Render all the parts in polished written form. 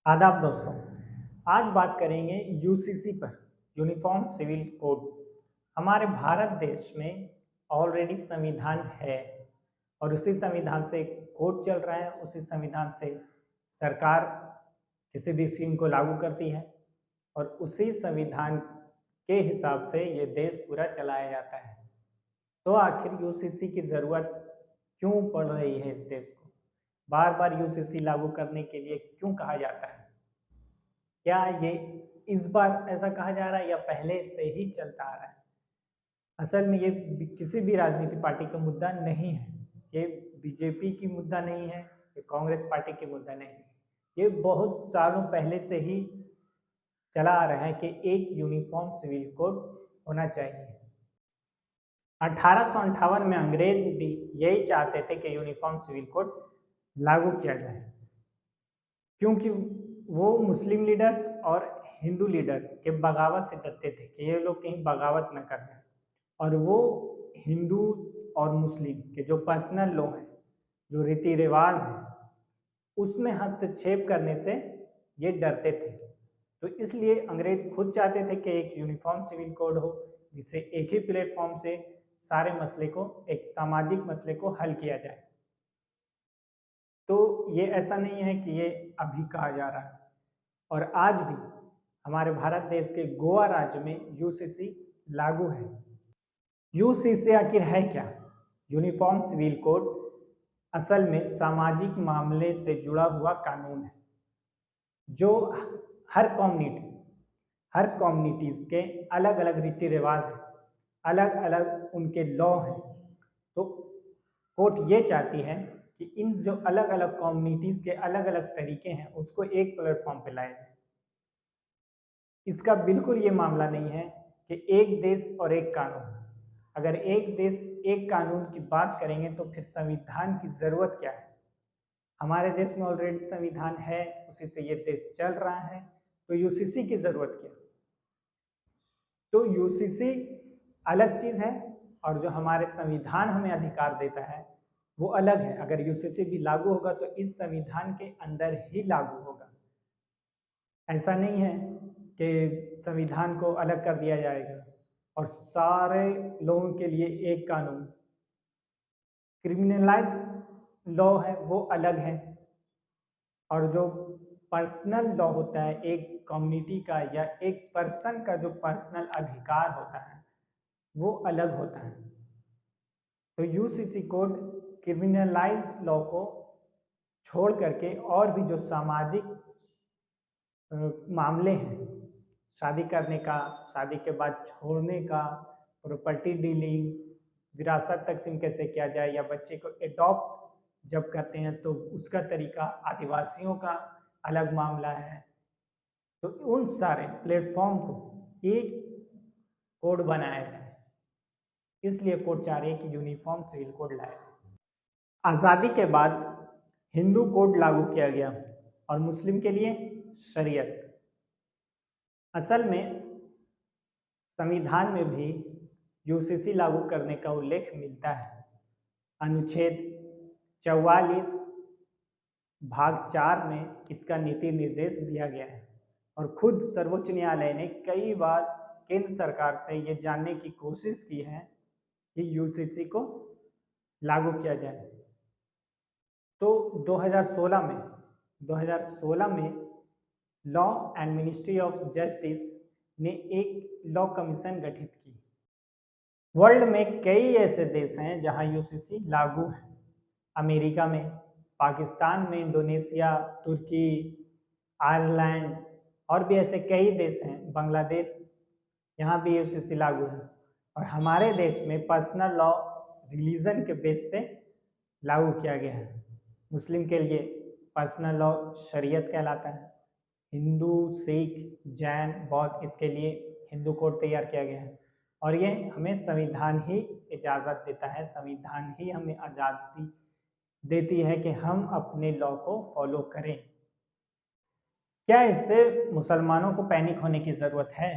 आदाब दोस्तों। आज बात करेंगे यूसीसी पर, यूनिफॉर्म सिविल कोड। हमारे भारत देश में ऑलरेडी संविधान है और उसी संविधान से कोड चल रहा है। उसी संविधान से सरकार किसी भी स्कीम को लागू करती है और उसी संविधान के हिसाब से ये देश पूरा चलाया जाता है। तो आखिर यूसीसी की ज़रूरत क्यों पड़ रही है? इस देश को बार बार यूसीसी लागू करने के लिए क्यों कहा जाता है? क्या ये इस बार ऐसा कहा जा रहा है या पहले से ही चलता आ रहा है? असल में ये किसी भी राजनीतिक पार्टी का मुद्दा नहीं है। ये बीजेपी की मुद्दा नहीं है, ये कांग्रेस पार्टी की मुद्दा नहीं है। ये बहुत सालों पहले से ही चला आ रहा है कि एक यूनिफॉर्म सिविल कोड होना चाहिए। 1858 में अंग्रेज भी यही चाहते थे कि यूनिफॉर्म सिविल कोड लागू किया जाए, क्योंकि वो मुस्लिम लीडर्स और हिंदू लीडर्स के बगावत से डरते थे कि ये लोग कहीं बगावत न कर जाए। और वो हिंदू और मुस्लिम के जो पर्सनल लॉ हैं, जो रीति रिवाज हैं, उसमें हस्तक्षेप करने से ये डरते थे। तो इसलिए अंग्रेज खुद चाहते थे कि एक यूनिफॉर्म सिविल कोड हो, जिससे एक ही प्लेटफॉर्म से सारे मसले को, एक सामाजिक मसले को हल किया जाए। तो ये ऐसा नहीं है कि ये अभी कहा जा रहा है। और आज भी हमारे भारत देश के गोवा राज्य में यूसीसी लागू है। यूसीसी आखिर है क्या? यूनिफॉर्म सिविल कोड असल में सामाजिक मामले से जुड़ा हुआ कानून है, जो हर कम्युनिटीज के अलग अलग रीति रिवाज हैं, अलग अलग उनके लॉ हैं। तो कोर्ट ये चाहती है कि इन जो अलग अलग कम्युनिटीज के अलग अलग तरीके हैं, उसको एक प्लेटफॉर्म पे लाया जाए। इसका बिल्कुल ये मामला नहीं है कि एक देश और एक कानून। अगर एक देश एक कानून की बात करेंगे तो फिर संविधान की ज़रूरत क्या है? हमारे देश में ऑलरेडी संविधान है, उसी से ये देश चल रहा है, तो यूसीसी की ज़रूरत क्या? तो यूसीसी अलग चीज़ है और जो हमारे संविधान हमें अधिकार देता है वो अलग है। अगर यूसीसी भी लागू होगा तो इस संविधान के अंदर ही लागू होगा। ऐसा नहीं है कि संविधान को अलग कर दिया जाएगा और सारे लोगों के लिए एक कानून। क्रिमिनलाइज लॉ है वो अलग है, और जो पर्सनल लॉ होता है एक कम्युनिटी का या एक पर्सन का जो पर्सनल अधिकार होता है वो अलग होता है। तो यूसीसी कोड क्रिमिनलाइज लॉ को छोड़ करके और भी जो सामाजिक मामले हैं, शादी करने का, शादी के बाद छोड़ने का, प्रॉपर्टी डीलिंग, विरासत तकसीम कैसे किया जाए, या बच्चे को एडॉप्ट जब करते हैं तो उसका तरीका, आदिवासियों का अलग मामला है। तो उन सारे प्लेटफॉर्म को एक कोड बनाया जाए, इसलिए कोर्ट चाह रही है कि यूनिफॉर्म सिविल कोड लाया जाए। आज़ादी के बाद हिंदू कोड लागू किया गया और मुस्लिम के लिए शरीयत। असल में संविधान में भी यूसीसी लागू करने का उल्लेख मिलता है। अनुच्छेद 44 भाग 4 में इसका नीति निर्देश दिया गया है और खुद सर्वोच्च न्यायालय ने कई बार केंद्र सरकार से ये जानने की कोशिश की है कि यूसीसी को लागू किया जाए। तो 2016 में law and ministry of justice ने एक लॉ कमीशन गठित की। वर्ल्ड में कई ऐसे देश हैं जहां यूसीसी लागू है। अमेरिका में, पाकिस्तान में, इंडोनेशिया, तुर्की, आयरलैंड और भी ऐसे कई देश हैं, बांग्लादेश, यहाँ भी यूसीसी लागू है। और हमारे देश में पर्सनल लॉ रिलीजन के बेस पे लागू किया गया है। मुस्लिम के लिए पर्सनल लॉ शरीयत कहलाता है। हिंदू, सिख, जैन, बौद्ध, इसके लिए हिंदू कोड तैयार किया गया है। और ये हमें संविधान ही इजाज़त देता है, संविधान ही हमें आज़ादी देती है कि हम अपने लॉ को फॉलो करें। क्या इससे मुसलमानों को पैनिक होने की ज़रूरत है?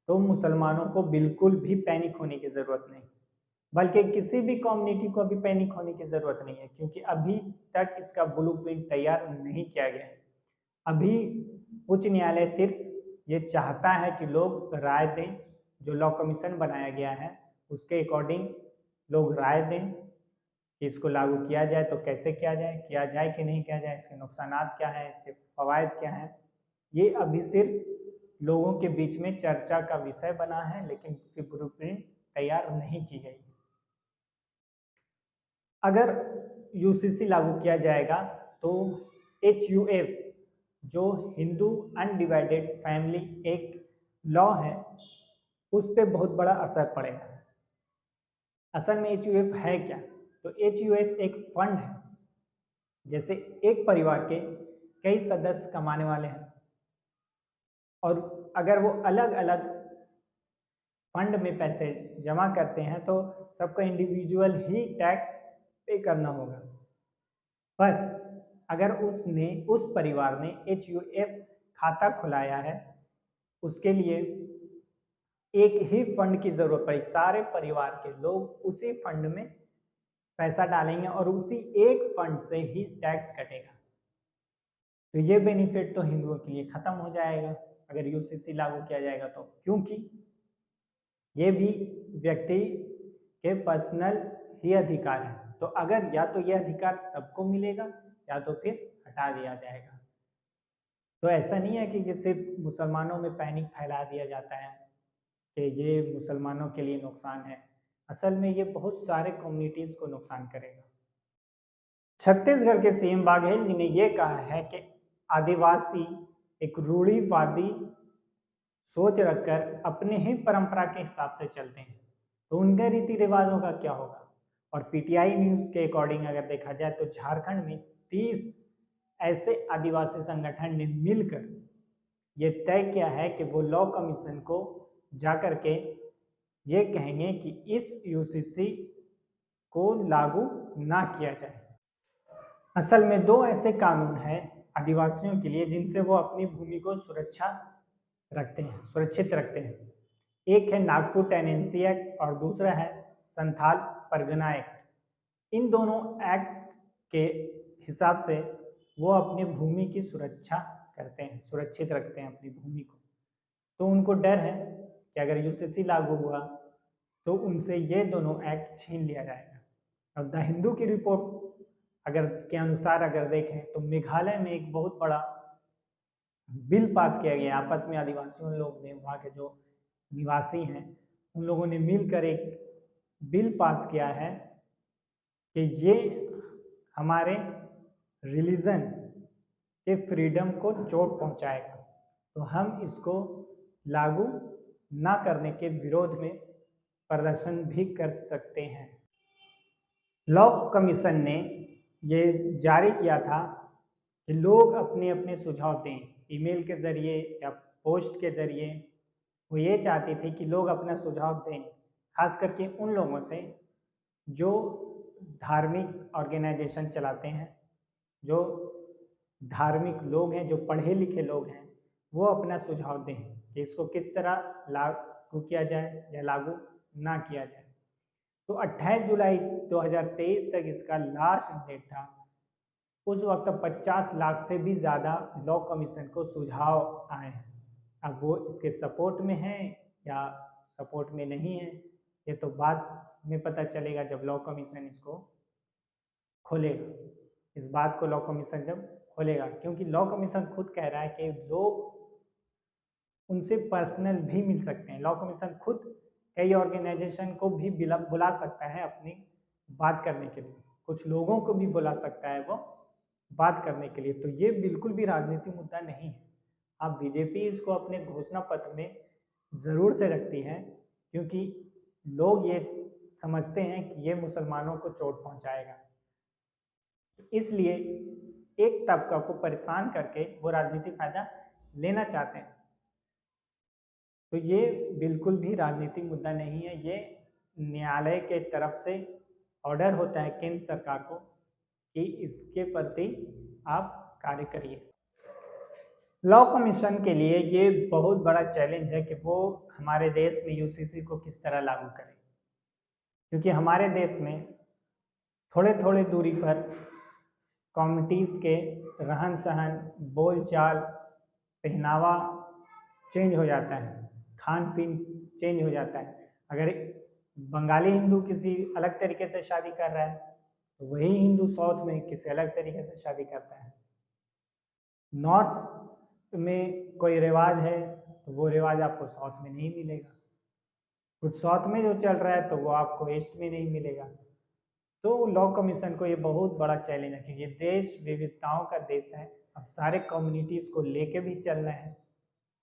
तो मुसलमानों को बिल्कुल भी पैनिक होने की ज़रूरत नहीं, बल्कि किसी भी कम्युनिटी को अभी पैनिक होने की ज़रूरत नहीं है, क्योंकि अभी तक इसका ब्लूप्रिंट तैयार नहीं किया गया है। अभी उच्च न्यायालय सिर्फ ये चाहता है कि लोग राय दें, जो लॉ कमीशन बनाया गया है उसके अकॉर्डिंग लोग राय दें कि इसको लागू किया जाए तो कैसे किया जाए कि नहीं किया जाए, इसके नुकसानात क्या हैं, इसके फ़वाइद क्या हैं। ये अभी सिर्फ लोगों के बीच में चर्चा का विषय बना है, लेकिन उसकी ब्लूप्रिंट तैयार नहीं की गई। अगर यूसीसी लागू किया जाएगा तो HUF जो हिंदू अनडिवाइडेड फैमिली एक लॉ है, उस पर बहुत बड़ा असर पड़ेगा। असल में HUF है क्या? तो HUF एक फंड है। जैसे एक परिवार के कई सदस्य कमाने वाले हैं और अगर वो अलग अलग फंड में पैसे जमा करते हैं तो सबको इंडिविजुअल ही टैक्स पे करना होगा। पर अगर उस परिवार ने HUF खाता खुलाया है, उसके लिए एक ही फंड की जरूरत पड़ी, सारे परिवार के लोग उसी फंड में पैसा डालेंगे और उसी एक फंड से ही टैक्स कटेगा। तो ये बेनिफिट तो हिंदुओं के लिए खत्म हो जाएगा अगर यूसीसी लागू किया जाएगा तो, क्योंकि ये भी व्यक्ति के पर्सनल ही अधिकार है। तो अगर या तो ये अधिकार सबको मिलेगा या तो फिर हटा दिया जाएगा। तो ऐसा नहीं है कि सिर्फ मुसलमानों में पैनिक फैला दिया जाता है कि ये मुसलमानों के लिए नुकसान है। असल में ये बहुत सारे कम्युनिटीज़ को नुकसान करेगा। छत्तीसगढ़ के सीएम बाघेल जी ने ये कहा है कि आदिवासी एक रूढ़िवादी सोच रखकर अपने ही परंपरा के हिसाब से चलते हैं, तो उनके रीति रिवाजों का क्या होगा? और पीटीआई न्यूज़ के अकॉर्डिंग अगर देखा जाए तो झारखंड में 30 ऐसे आदिवासी संगठन ने मिलकर ये तय किया है कि वो लॉ कमीशन को जाकर के ये कहेंगे कि इस यूसीसी को लागू ना किया जाए। असल में दो ऐसे कानून हैं आदिवासियों के लिए जिनसे वो अपनी भूमि को सुरक्षित रखते हैं। एक है नागपुर टेनेंसी एक्ट और दूसरा है संथाल परगना एक्ट। इन दोनों एक्ट के हिसाब से वो अपनी भूमि की सुरक्षा करते हैं, सुरक्षित रखते हैं अपनी भूमि को। तो उनको डर है कि अगर यूसीसी लागू हुआ तो उनसे ये दोनों एक्ट छीन लिया जाएगा। अब द हिंदू की रिपोर्ट के अनुसार अगर देखें तो मेघालय में एक बहुत बड़ा बिल पास किया गया। आपस में आदिवासियों लोग ने, वहाँ के जो निवासी हैं उन लोगों ने मिलकर एक बिल पास किया है कि ये हमारे रिलीजन के फ्रीडम को चोट पहुंचाएगा, तो हम इसको लागू ना करने के विरोध में प्रदर्शन भी कर सकते हैं। लॉ कमीशन ने ये जारी किया था कि लोग अपने अपने सुझाव दें, ईमेल के ज़रिए या पोस्ट के ज़रिए। वो ये चाहती थी कि लोग अपना सुझाव दें, खास करके उन लोगों से जो धार्मिक ऑर्गेनाइजेशन चलाते हैं, जो धार्मिक लोग हैं, जो पढ़े लिखे लोग हैं, वो अपना सुझाव दें कि इसको किस तरह लागू किया जाए या लागू ना किया जाए। तो 28 जुलाई 2023 तक इसका लास्ट डेट था। उस वक्त 50 लाख से भी ज़्यादा लॉ कमीशन को सुझाव आए हैं। अब वो इसके सपोर्ट में हैं या सपोर्ट में नहीं है, ये तो बाद में पता चलेगा जब लॉ कमीशन इसको खोलेगा। इस बात को लॉ कमीशन जब खोलेगा, क्योंकि लॉ कमीशन खुद कह रहा है कि लोग उनसे पर्सनल भी मिल सकते हैं। लॉ कमीशन खुद कई ऑर्गेनाइजेशन को भी बुला सकता है अपनी बात करने के लिए, कुछ लोगों को भी बुला सकता है वो बात करने के लिए। तो ये बिल्कुल भी राजनीतिक मुद्दा नहीं है। अब बीजेपी इसको अपने घोषणा पत्र में ज़रूर से रखती है, क्योंकि लोग ये समझते हैं कि ये मुसलमानों को चोट पहुंचाएगा, इसलिए एक तबका को परेशान करके वो राजनीतिक फायदा लेना चाहते हैं। तो ये बिल्कुल भी राजनीतिक मुद्दा नहीं है। ये न्यायालय के तरफ से ऑर्डर होता है केंद्र सरकार को कि इसके प्रति आप कार्य करिए। लॉ कमीशन के लिए ये बहुत बड़ा चैलेंज है कि वो हमारे देश में यूसीसी को किस तरह लागू करें, क्योंकि हमारे देश में थोड़े थोड़े दूरी पर कम्युनिटीज़ के रहन सहन, बोलचाल, पहनावा चेंज हो जाता है, खान पीन चेंज हो जाता है। अगर बंगाली हिंदू किसी अलग तरीके से शादी कर रहा है तो वही हिंदू साउथ में किसी अलग तरीके से शादी करता है। नॉर्थ में कोई रिवाज है तो वो रिवाज आपको साउथ में नहीं मिलेगा, कुछ साउथ में जो चल रहा है तो वो आपको ईस्ट में नहीं मिलेगा। तो लॉ कमीशन को ये बहुत बड़ा चैलेंज है, क्योंकि ये देश विविधताओं का देश है। अब सारे कम्युनिटीज़ को लेके भी चलना है,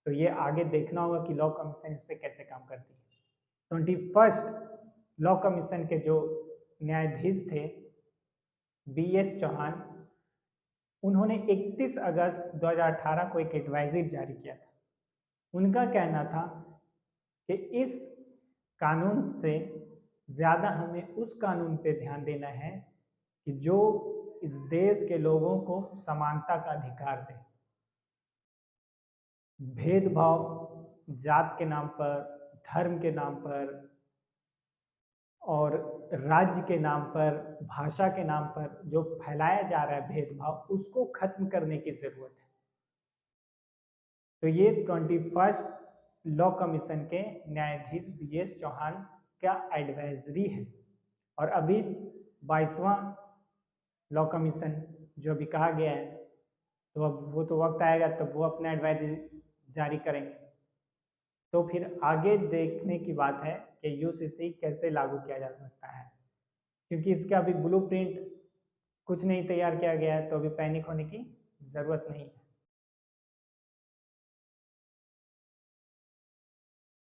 तो ये आगे देखना होगा कि लॉ कमीशन इस पर कैसे काम करती है। 21st लॉ कमीशन के जो न्यायाधीश थे BS चौहान, उन्होंने 31 अगस्त 2018 को एक एडवाइजरी जारी किया था। उनका कहना था कि इस कानून से ज़्यादा हमें उस कानून पे ध्यान देना है कि जो इस देश के लोगों को समानता का अधिकार दे। भेदभाव जात के नाम पर, धर्म के नाम पर और राज्य के नाम पर, भाषा के नाम पर जो फैलाया जा रहा है भेदभाव, उसको खत्म करने की ज़रूरत है। तो ये 21st लॉ कमीशन के न्यायाधीश BS चौहान का एडवाइजरी है। और अभी 22वां लॉ कमीशन जो अभी कहा गया है, तो अब वो तो वक्त आएगा तब वो अपना एडवाइजरी जारी करेंगे। तो फिर आगे देखने की बात है कि UCC कैसे लागू किया जा सकता है, क्योंकि इसका अभी ब्लूप्रिंट कुछ नहीं तैयार किया गया है, तो अभी पैनिक होने की ज़रूरत नहीं है।